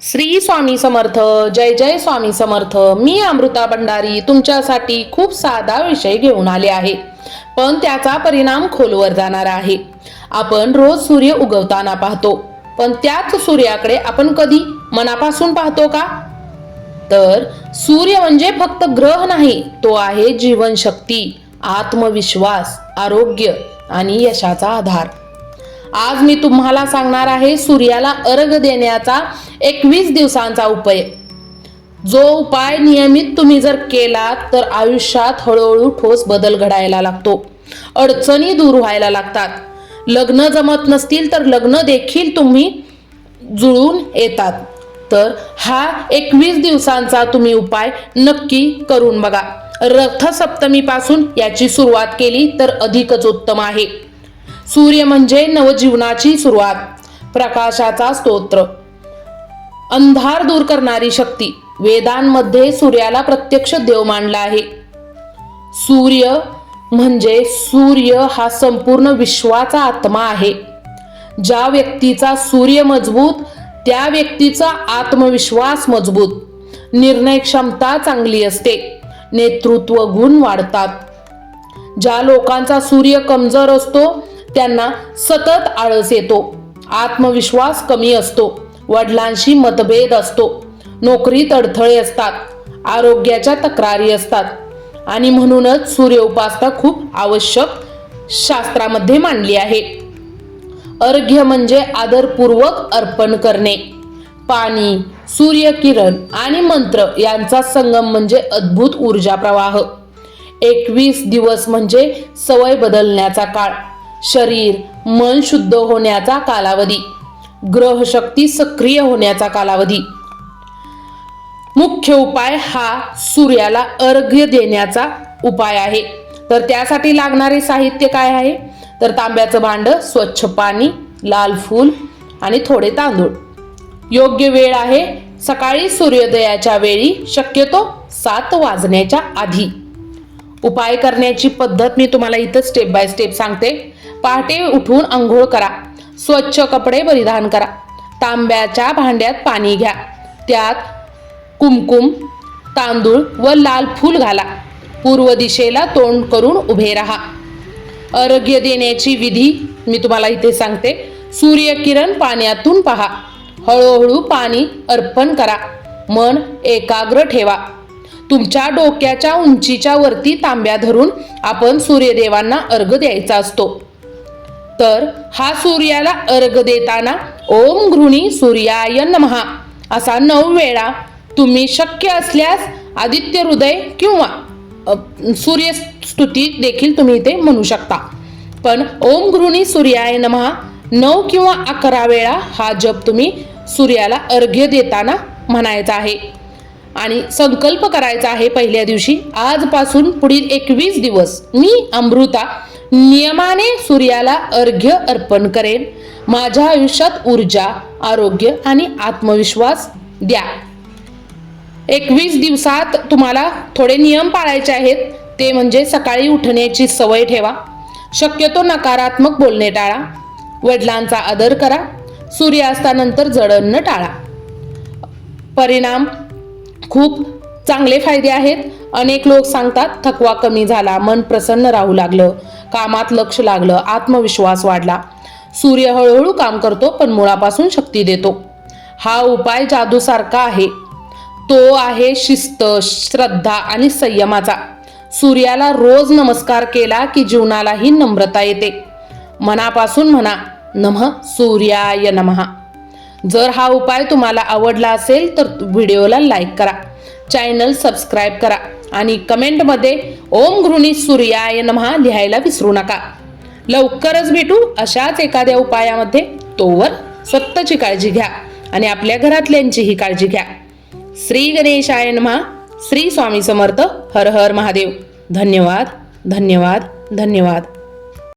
श्री स्वामी समर्थ. जय जय स्वामी समर्थ. मी अमृता भंडारी तुमच्यासाठी खूप साधा विषय घेऊन आले आहे, पण त्याचा परिणाम खोलवर जाणार आहे. आपण रोज सूर्य उगवताना पाहतो, पण त्याच सूर्याकडे आपण कधी मनापासून पाहतो का? तर सूर्य म्हणजे फक्त ग्रह नाही, तो आहे जीवनशक्ती, आत्मविश्वास, आरोग्य आणि यशाचा आधार. आज मी तुम्हाला सांगणार आहे सूर्याला अर्घ्य देण्याचा 21 दिवसांचा उपाय. जो उपाय नियमित तुम्ही जर केला तर आयुष्यात हळूहळू ठोस बदल घडायला लागतो, अडचणी दूर व्हायला लागतात. लग्न जमत नसतील तर लग्न देखील तुम्ही जुळून येतात. तर हा 21 दिवसांचा तुम्ही उपाय नक्की करून बघा. रथसप्तमीपासून याची सुरुवात केली तर अधिकच उत्तम आहे. सूर्य म्हणजे नवजीवनाची सुरुवात, प्रकाशाचा स्तोत्र, अंधार दूर करणारी शक्ती. वेदांमध्ये सूर्याला प्रत्यक्ष देव मानला आहे. सूर्य हा संपूर्ण विश्वाचा आत्मा आहे. ज्या व्यक्तीचा सूर्य मजबूत त्या व्यक्तीचा आत्मविश्वास मजबूत, निर्णय क्षमता चांगली असते, नेतृत्व गुण वाढतात. ज्या लोकांचा सूर्य कमजोर असतो त्यांना सतत आळस येतो, आत्मविश्वास कमी असतो, वडिलांशी मतभेद असतो, नोकरीत अडथळे असतात, आरोग्याच्या तक्रारी असतात. आणि म्हणूनच सूर्य उपासना खूप आवश्यक शास्त्रामध्ये मानली आहे. अर्घ्य म्हणजे आदरपूर्वक अर्पण करणे. पाणी, सूर्यकिरण आणि मंत्र यांचा संगम म्हणजे अद्भुत ऊर्जा प्रवाह. 21 दिवस म्हणजे सवय बदलण्याचा काळ, शरीर मन शुद्ध होण्याचा कालावधी, ग्रहशक्ती सक्रिय होण्याचा कालावधी. मुख्य उपाय हा सूर्याला अर्घ्य देण्याचा उपाय आहे. तर त्यासाठी लागणारे साहित्य काय आहे? तर तांब्याचं भांड, स्वच्छ पाणी, लाल फूल आणि थोडे तांदूळ. योग्य वेळ आहे सकाळी सूर्योदयाच्या वेळी, शक्यतो 7 वाजण्याच्या आधी. उपाय करण्याची पद्धत मी तुम्हाला इथं स्टेप बाय स्टेप सांगते. पहाटे उठून अंघोळ करा, स्वच्छ कपडे परिधान करा, तांब्याच्या भांड्यात पाणी घ्या, त्यात कुमकुम, तांदूळ व लाल फूल घाला. पूर्व दिशेला तोंड करून उभे राहा. अर्घ्य देण्याची विधी मी तुम्हाला इथे सांगते. सूर्यकिरण पाण्यातून पहा, हळूहळू पाणी अर्पण करा, मन एकाग्र ठेवा. तुमच्या डोक्याच्या उंचीच्या वरती तांब्या धरून आपण सूर्यदेवांना अर्घ्य द्यायचा असतो. तर हा सूर्याला अर्घ्य देताना ओम घृणी सूर्याय नमः असा 9 वेळा, तुम्ही शक्य असल्यास आदित्य हृदय किंवा सूर्यस्तुती देखील तुम्ही इथे म्हणू शकता. पण ओम घृणी सूर्याय नमः 9 किंवा 11 वेळा हा जप तुम्ही सूर्याला अर्घ्य देताना म्हणायचा आहे. आणि संकल्प करायचा आहे पहिल्या दिवशी, आजपासून पुढील 21 दिवस मी अमृता नियमाने सूर्याला अर्घ्य अर्पण करेन. माझ्या आयुष्यात ऊर्जा, आरोग्य आणि आत्मविश्वास द्या. 21 दिवसात तुम्हाला थोडे नियम पाळायचे आहेत. ते म्हणजे सकाळी उठण्याची सवय ठेवा, शक्यतो नकारात्मक बोलणे टाळा, वडिलांचा आदर करा, सूर्यास्तानंतर जळण टाळा. परिणाम खूप चांगले फायदे आहेत. अनेक लोक सांगतात थकवा कमी झाला, मन प्रसन्न राहू लागलं, कामात लक्ष लागलं, आत्मविश्वास वाढला. सूर्य हळूहळू काम करतो पण मुळापासून शक्ती देतो. हा उपाय जादूसारखा आहे. तो आहे शिस्त, श्रद्धा आणि संयमाचा. सूर्याला रोज नमस्कार केला की जीवनालाही नम्रता येते. मनापासून म्हणा, नमः सूर्याय नमः. जर हा उपाय तुम्हाला आवडला असेल तर व्हिडिओला लाईक करा, चॅनल सबस्क्राईब करा आणि कमेंटमध्ये ओम घृणी सूर्याय नमः लिहायला विसरू नका. लवकरच भेटू अशाच एखाद्या उपायामध्ये. तोवर स्वतःची काळजी घ्या आणि आपल्या घरातल्यांचीही काळजी घ्या. श्री गणेशाय नमः. श्री स्वामी समर्थ. हर हर महादेव. धन्यवाद, धन्यवाद, धन्यवाद.